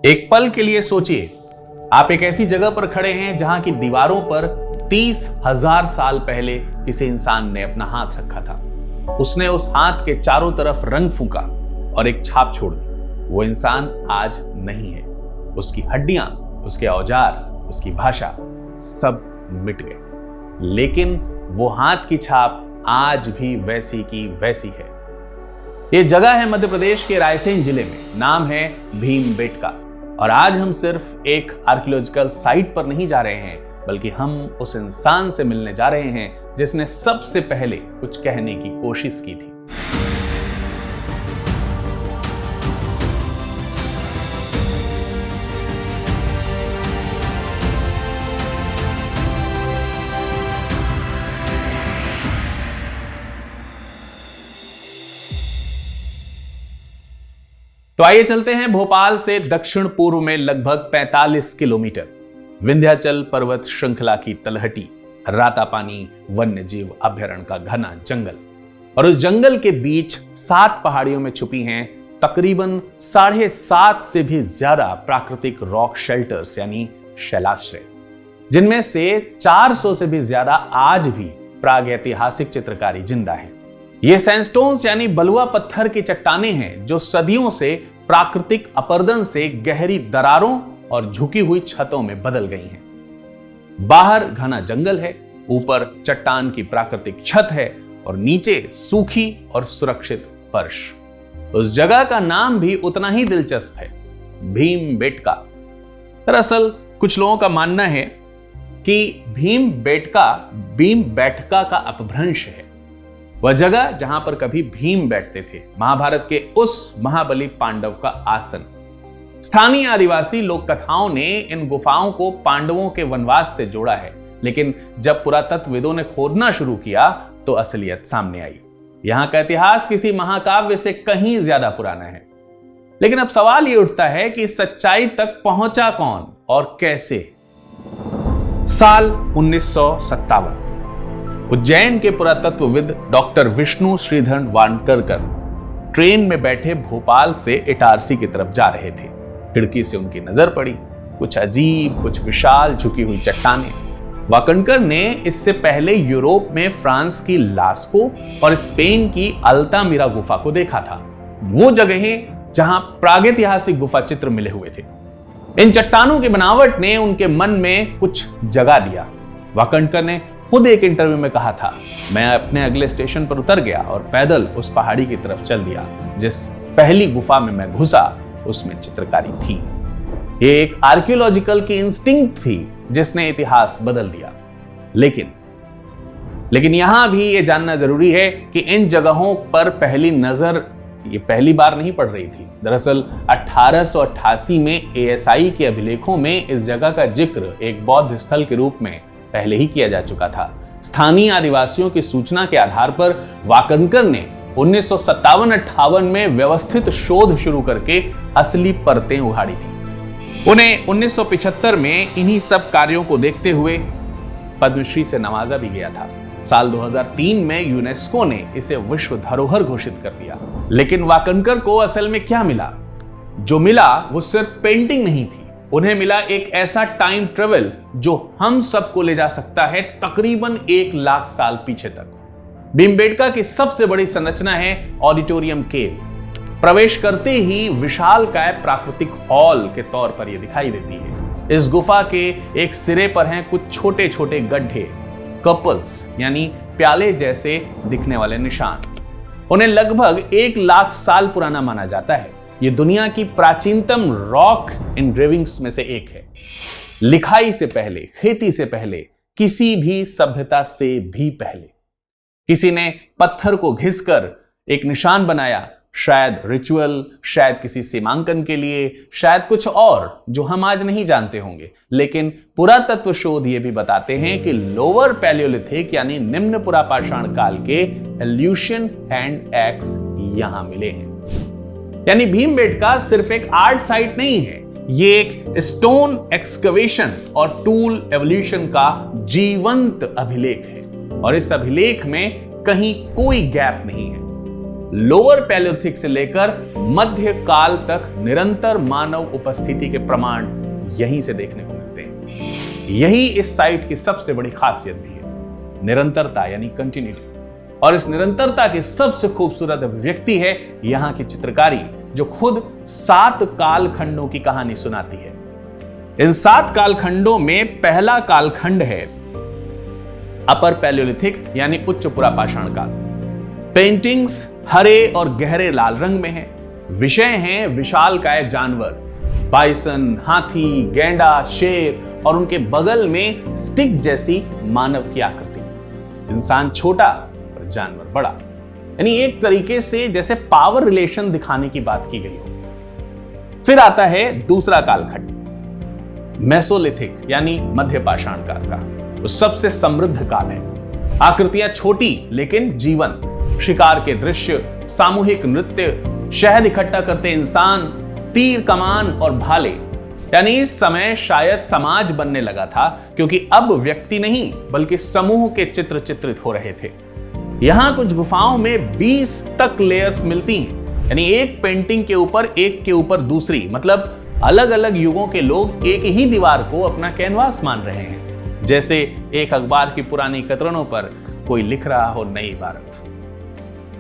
एक पल के लिए सोचिए, आप एक ऐसी जगह पर खड़े हैं जहां की दीवारों पर 30,000 साल पहले किसी इंसान ने अपना हाथ रखा था। उसने उस हाथ के चारों तरफ रंग फूंका और एक छाप छोड़ दी। वो इंसान आज नहीं है। उसकी हड्डियां, उसके औजार, उसकी भाषा सब मिट गए, लेकिन वो हाथ की छाप आज भी वैसी की वैसी है। ये जगह है मध्य प्रदेश के रायसेन जिले में। नाम है भीमबेटका। और आज हम सिर्फ एक आर्कियोलॉजिकल साइट पर नहीं जा रहे हैं, बल्कि हम उस इंसान से मिलने जा रहे हैं जिसने सबसे पहले कुछ कहने की कोशिश की थी। तो आइए चलते हैं भोपाल से दक्षिण पूर्व में लगभग 45 किलोमीटर विंध्याचल पर्वत श्रृंखला की तलहटी रातापानी वन्य जीव अभयारण्य का घना जंगल। और उस जंगल के बीच 7 पहाड़ियों में छुपी हैं तकरीबन 7.5 से भी ज्यादा प्राकृतिक रॉक शेल्टर्स यानी शैलाश्रय, जिनमें से 400 से भी ज्यादा आज भी प्रागैतिहासिक चित्रकारी जिंदा है। ये सैंडस्टोन्स यानी बलुआ पत्थर की चट्टानें हैं जो सदियों से प्राकृतिक अपरदन से गहरी दरारों और झुकी हुई छतों में बदल गई हैं। बाहर घना जंगल है, ऊपर चट्टान की प्राकृतिक छत है और नीचे सूखी और सुरक्षित फर्श। उस जगह का नाम भी उतना ही दिलचस्प है, भीमबेटका। दरअसल कुछ लोगों का मानना है कि भीमबेटका भीमबेटका का अपभ्रंश है, वह जगह जहां पर कभी भीम बैठते थे, महाभारत के उस महाबली पांडव का आसन। स्थानीय आदिवासी लोक कथाओं ने इन गुफाओं को पांडवों के वनवास से जोड़ा है, लेकिन जब पुरातत्वविदों ने खोदना शुरू किया तो असलियत सामने आई। यहां का इतिहास किसी महाकाव्य से कहीं ज्यादा पुराना है। लेकिन अब सवाल यह उठता है कि सच्चाई तक पहुंचा कौन और कैसे। साल 1957, उज्जैन के पुरातत्वविद डॉक्टर विष्णु श्रीधर वानकरकर ट्रेन में बैठे भोपाल से इटारसी की तरफ जा रहे थे। खिड़की से उनकी नजर पड़ी कुछ अजीब, कुछ विशाल झुकी हुई चट्टानें। वाकणकर ने इससे पहले यूरोप में फ्रांस की लास्को और स्पेन की अल्तामिरा गुफा को देखा था, वो जगहें जहां प्रागैतिहासिक गुफा चित्र मिले हुए थे। इन चट्टानों की बनावट ने उनके मन में कुछ जगा दिया। वाकणकर ने खुद एक इंटरव्यू में कहा था, मैं अपने अगले स्टेशन पर उतर गया और पैदल उस पहाड़ी की तरफ चल दिया। जिस पहली गुफा में मैं घुसा उसमें चित्रकारी थी। ये एक आर्कियोलॉजिकल की इंस्टिंक्ट थी जिसने इतिहास बदल दिया। लेकिन यहां भी यह जानना जरूरी है कि इन जगहों पर पहली नजर ये पहली बार नहीं पड़ रही थी। दरअसल 1888 में ASI के अभिलेखों में इस जगह का जिक्र एक बौद्ध स्थल के रूप में पहले ही किया जा चुका था। स्थानीय आदिवासियों की सूचना के आधार पर वाकणकर ने 1957-58 में व्यवस्थित शोध शुरू करके असली परतें उघाड़ी थी। उन्हें 1975 में इन्हीं सब कार्यों को देखते हुए पद्मश्री से नवाजा भी गया था। साल 2003 में यूनेस्को ने इसे विश्व धरोहर घोषित कर दिया। लेकिन वाकणकर को असल में क्या मिला? जो मिला वो सिर्फ पेंटिंग नहीं थी, उन्हें मिला एक ऐसा टाइम ट्रेवल जो हम सबको ले जा सकता है तकरीबन 1 लाख साल पीछे तक। भीमबेटका की सबसे बड़ी संरचना है ऑडिटोरियम केव। प्रवेश करते ही विशालकाय प्राकृतिक हॉल के तौर पर यह दिखाई देती है। इस गुफा के एक सिरे पर हैं कुछ छोटे छोटे गड्ढे, कपल्स यानी प्याले जैसे दिखने वाले निशान। उन्हें लगभग 1 लाख साल पुराना माना जाता है। यह दुनिया की प्राचीनतम रॉक एनग्रेविंग्स में से एक है। लिखाई से पहले, खेती से पहले, किसी भी सभ्यता से भी पहले किसी ने पत्थर को घिसकर एक निशान बनाया, शायद रिचुअल, शायद किसी सीमांकन के लिए, शायद कुछ और जो हम आज नहीं जानते होंगे। लेकिन पुरातत्व शोध ये भी बताते हैं कि लोअर पैलियोलिथिक यानी निम्न पुरापाषाण काल के एल्यूशियन हैंड एक्स यहां मिले हैं। यानी भीमबेटका सिर्फ एक आर्ट साइट नहीं है, ये एक स्टोन एक्सकवेशन और टूल एवोल्यूशन का जीवंत अभिलेख है। और इस अभिलेख में कहीं कोई गैप नहीं है। लोअर पैलियोलिथिक से लेकर मध्य काल तक निरंतर मानव उपस्थिति के प्रमाण यहीं से देखने को मिलते हैं। यही इस साइट की सबसे बड़ी खासियत भी है, निरंतरता यानी कंटिन्यूटी। और इस निरंतरता की सबसे खूबसूरत अभिव्यक्ति है यहां की चित्रकारी, जो खुद 7 कालखंडों की कहानी सुनाती है। इन 7 कालखंडों में पहला कालखंड है अपर पैलियोलिथिक यानी उच्च पुरापाषाण काल। पेंटिंग्स हरे और गहरे लाल रंग में है। विषय हैं विशालकाय जानवर, बाइसन, हाथी, गैंडा, शेर और उनके बगल में स्टिक जैसी मानव की आकृति। इंसान छोटा और जानवर बड़ा, यानी एक तरीके से जैसे पावर रिलेशन दिखाने की बात की गई हो। फिर आता है दूसरा कालखंड मेसोलिथिक यानी मध्य पाषाण काल का। वो सबसे समृद्ध काल है। आकृतियां छोटी लेकिन जीवंत, शिकार के दृश्य, सामूहिक नृत्य, शहद इकट्ठा करते इंसान, तीर, कमान और भाले। यानी इस समय शायद समाज बनने लगा था, क्योंकि अब व्यक्ति नहीं बल्कि समूह के चित्र चित्रित हो रहे थे। यहां कुछ गुफाओं में 20 तक लेयर्स मिलती हैं, यानी एक पेंटिंग के ऊपर दूसरी, मतलब अलग अलग युगों के लोग एक ही दीवार को अपना कैनवास मान रहे हैं, जैसे एक अखबार की पुरानी कतरनों पर कोई लिख रहा हो नई इबारत।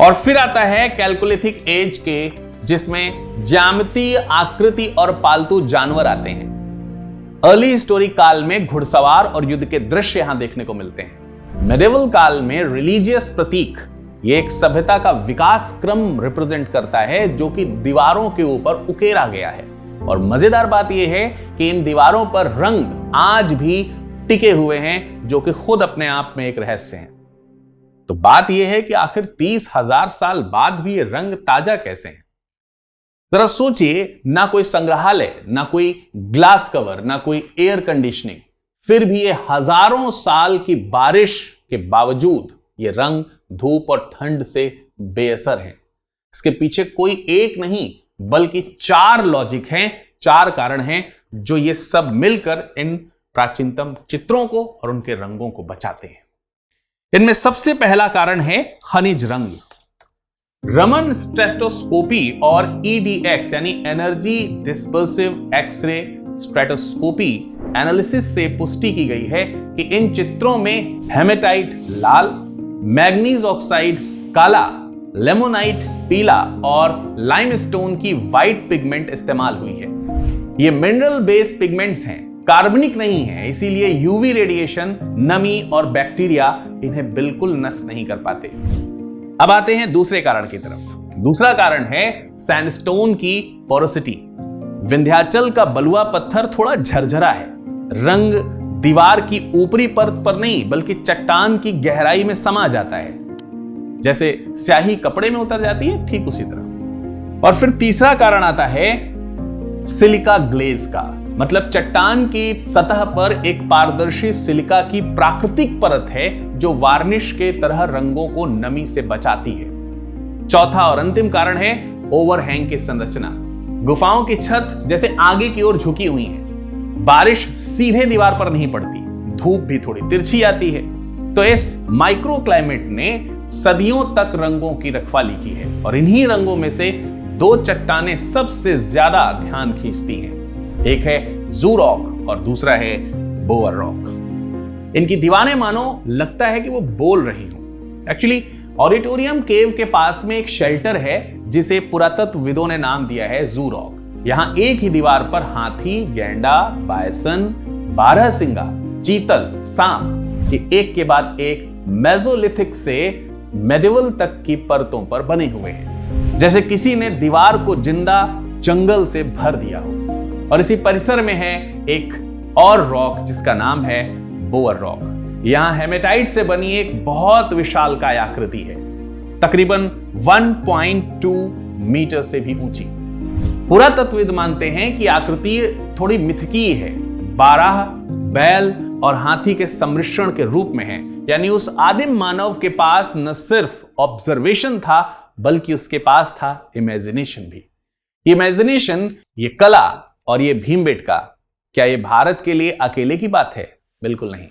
और फिर आता है कैलकोलिथिक एज के, जिसमें ज्यामिति, आकृति और पालतू जानवर आते हैं। अर्ली हिस्टोरिक काल में घुड़सवार और युद्ध के दृश्य यहां देखने को मिलते हैं। मेडिवल काल में रिलीजियस प्रतीक, ये एक सभ्यता का विकास क्रम रिप्रेजेंट करता है जो कि दीवारों के ऊपर उकेरा गया है। और मजेदार बात यह है कि इन दीवारों पर रंग आज भी टिके हुए हैं, जो कि खुद अपने आप में एक रहस्य है। तो बात यह है कि आखिर 30,000 साल बाद भी ये रंग ताजा कैसे हैं? जरा सोचिए, ना कोई संग्रहालय, ना कोई ग्लास कवर, ना कोई एयर कंडीशनिंग, फिर भी ये हजारों साल की बारिश के बावजूद ये रंग धूप और ठंड से बेअसर हैं। इसके पीछे कोई एक नहीं बल्कि 4 लॉजिक हैं, 4 कारण हैं, जो ये सब मिलकर इन प्राचीनतम चित्रों को और उनके रंगों को बचाते हैं। इनमें सबसे पहला कारण है खनिज रंग। रमन स्ट्रेटोस्कोपी और EDX यानी एनर्जी डिस्पर्सिव एक्सरे स्ट्रेटोस्कोपी एनालिसिस से पुष्टि की गई है कि इन चित्रों में हेमेटाइट लाल, मैग्नीज ऑक्साइड काला, लेमोनाइट पीला और लाइमस्टोन की व्हाइट पिगमेंट इस्तेमाल हुई है। ये मिनरल बेस्ड पिगमेंट्स हैं, कार्बनिक नहीं है, इसीलिए यूवी रेडिएशन, नमी और बैक्टीरिया इन्हें बिल्कुल नष्ट नहीं कर पाते। अब आते हैं दूसरे कारण की तरफ। दूसरा कारण है सैंडस्टोन की पोरोसिटी। विंध्याचल का बलुआ पत्थर थोड़ा झरझरा है। रंग दीवार की ऊपरी परत पर नहीं बल्कि चट्टान की गहराई में समा जाता है, जैसे स्याही कपड़े में उतर जाती है, ठीक उसी तरह। और फिर तीसरा कारण आता है सिलिका ग्लेज का, मतलब चट्टान की सतह पर एक पारदर्शी सिलिका की प्राकृतिक परत है जो वार्निश के तरह रंगों को नमी से बचाती है। चौथा और अंतिम कारण है ओवरहैंग की संरचना। गुफाओं की छत जैसे आगे की ओर झुकी हुई है, बारिश सीधे दीवार पर नहीं पड़ती, धूप भी थोड़ी तिरछी आती है। तो इस माइक्रो क्लाइमेट ने सदियों तक रंगों की रखवाली की है और इन्हीं रंगों में से 2 चट्टानें सबसे ज्यादा ध्यान खींचती हैं। एक है जू रॉक और दूसरा है बोअर रॉक। इनकी दीवारें मानो लगता है कि वो बोल रही हो। एक्चुअली ऑडिटोरियम केव के पास में एक शेल्टर है जिसे पुरातत्वविदों ने नाम दिया है जू रॉक। यहां एक ही दीवार पर हाथी, गैंडा, बायसन, बारहसिंगा, चीतल, सांप ये एक के बाद एक मेसोलिथिक से मेडिवल तक की परतों पर बने हुए हैं, जैसे किसी ने दीवार को जिंदा जंगल से भर दिया हो। और इसी परिसर में है एक और रॉक जिसका नाम है बोअर रॉक। यहां हेमेटाइट से बनी एक बहुत विशालकाय आकृति है, तकरीबन 1.2 मीटर से भी ऊंची। पुरातत्वविद मानते हैं कि आकृति थोड़ी मिथकीय है, 12 बैल और हाथी के सम्मिश्रण के रूप में है। यानी उस आदिम मानव के पास न सिर्फ ऑब्जर्वेशन था बल्कि उसके पास था इमेजिनेशन भी। इमेजिनेशन, ये कला और ये भीमबेटका, क्या ये भारत के लिए अकेले की बात है? बिल्कुल नहीं।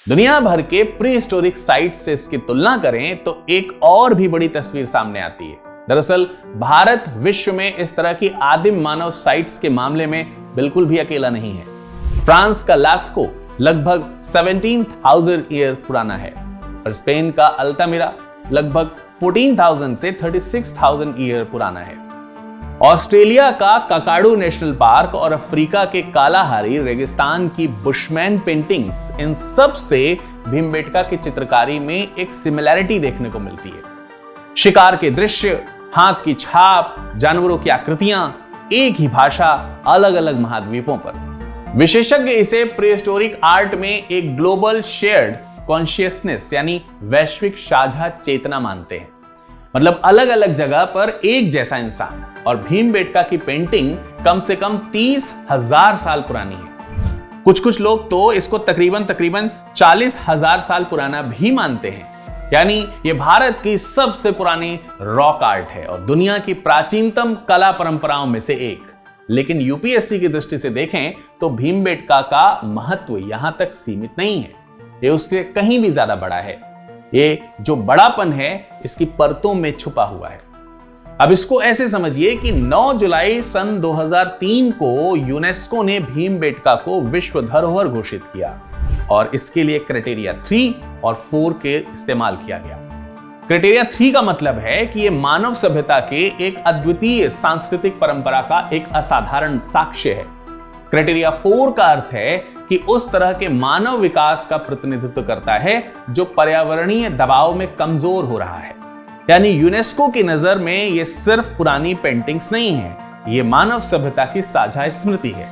दुनिया भर के प्री हिस्टोरिक साइट से इसकी तुलना करें तो एक और भी बड़ी तस्वीर सामने आती है। दरअसल भारत विश्व में इस तरह की आदिम मानव साइट्स के मामले में बिल्कुल भी अकेला नहीं है। फ्रांस का लास्को लगभग 17,000 ईयर पुराना है और स्पेन का अल्तामिरा लगभग 14,000 से 36,000 ईयर पुराना है। ऑस्ट्रेलिया का काकाडू नेशनल पार्क और अफ्रीका के कालाहारी रेगिस्तान की बुशमैन पेंटिंग्स, इन सब से भीमबेटका की चित्रकारी में एक सिमिलैरिटी देखने को मिलती है। शिकार के दृश्य, हाथ की छाप, जानवरों की आकृतियां, एक ही भाषा, अलग अलग महाद्वीपों पर। विशेषज्ञ इसे प्रीहिस्टोरिक आर्ट में एक ग्लोबल शेयर्ड कॉन्शियसनेस यानी वैश्विक साझा चेतना मानते हैं। मतलब अलग अलग जगह पर एक जैसा इंसान। और भीमबेटका की पेंटिंग कम से कम 30,000 साल पुरानी है। कुछ लोग तो इसको तकरीबन 40,000 साल पुराना भी मानते हैं। यानी ये भारत की सबसे पुरानी रॉक आर्ट है और दुनिया की प्राचीनतम कला परंपराओं में से एक। लेकिन यूपीएससी की दृष्टि से देखें तो भीमबेटका का महत्व यहां तक सीमित नहीं है, ये उससे कहीं भी ज्यादा बड़ा है। ये जो बड़ापन है इसकी परतों में छुपा हुआ है। अब इसको ऐसे समझिए कि 9 जुलाई सन 2003 को यूनेस्को ने भीमबेटका को विश्व धरोहर घोषित किया और इसके लिए क्राइटेरिया 3 और 4 के इस्तेमाल किया गया। क्राइटेरिया 3 का मतलब है कि यह मानव सभ्यता के एक अद्वितीय सांस्कृतिक परंपरा का एक असाधारण साक्ष्य है। क्राइटेरिया 4 का अर्थ है कि उस तरह के मानव विकास का प्रतिनिधित्व करता है जो पर्यावरणीय दबाव में कमजोर हो रहा है। यानी यूनेस्को की नजर में ये सिर्फ पुरानी पेंटिंग्स नहीं है, ये मानव सभ्यता की साझा स्मृति है।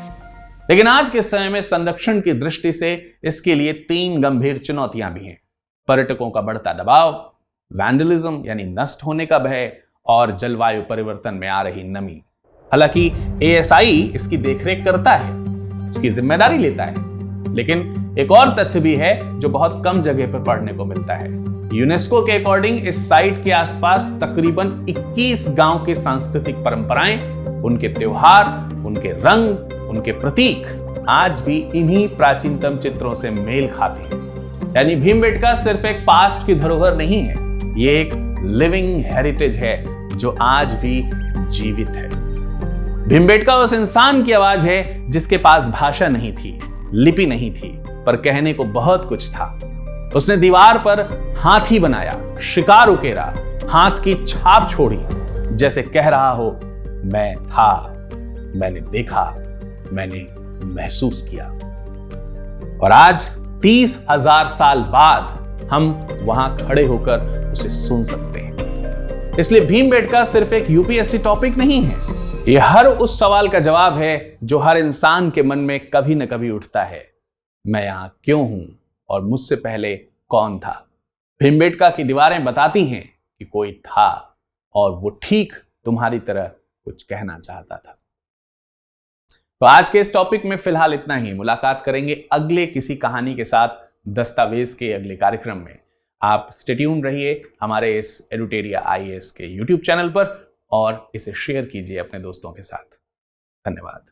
लेकिन आज के समय में संरक्षण की दृष्टि से इसके लिए 3 गंभीर चुनौतियां भी हैं। पर्यटकों का बढ़ता दबाव, वैंडलिज्म यानी नष्ट होने का भय और जलवायु परिवर्तन में आ रही नमी। हालांकि एएसआई इसकी देखरेख करता है, इसकी जिम्मेदारी लेता है। लेकिन एक और तथ्य भी है जो बहुत कम जगह पर पढ़ने को मिलता है। यूनेस्को के अकॉर्डिंग इस साइट के आसपास तकरीबन 21 गांव की सांस्कृतिक परंपराएं, उनके त्योहार, उनके रंग, उनके प्रतीक आज भी इन्हीं प्राचीनतम चित्रों से मेल खाते हैं। यानी भीमबेटका सिर्फ एक पास्ट की धरोहर नहीं है, ये एक लिविंग हेरिटेज है जो आज भी जीवित है। भीमबेटका उस इंसान की आवाज है जिसके पास भाषा नहीं थी, लिपि नहीं थी, पर कहने को बहुत कुछ था। उसने दीवार पर हाथी बनाया, शिकार उकेरा, हाथ की छाप छोड़ी, जैसे कह रहा हो मैं था, मैंने देखा, मैंने महसूस किया। और आज 30,000 साल बाद हम वहां खड़े होकर उसे सुन सकते हैं। इसलिए भीमबेटका सिर्फ एक यूपीएससी टॉपिक नहीं है, यह हर उस सवाल का जवाब है जो हर इंसान के मन में कभी न कभी उठता है, मैं यहां क्यों हूं और मुझसे पहले कौन था। भीमबेटका की दीवारें बताती हैं कि कोई था और वो ठीक तुम्हारी तरह कुछ कहना चाहता था। तो आज के इस टॉपिक में फिलहाल इतना ही। मुलाकात करेंगे अगले किसी कहानी के साथ दस्तावेज के अगले कार्यक्रम में। आप स्टे ट्यून रहिए हमारे इस एडुटेरिया आईएएस के यूट्यूब चैनल पर और इसे शेयर कीजिए अपने दोस्तों के साथ। धन्यवाद।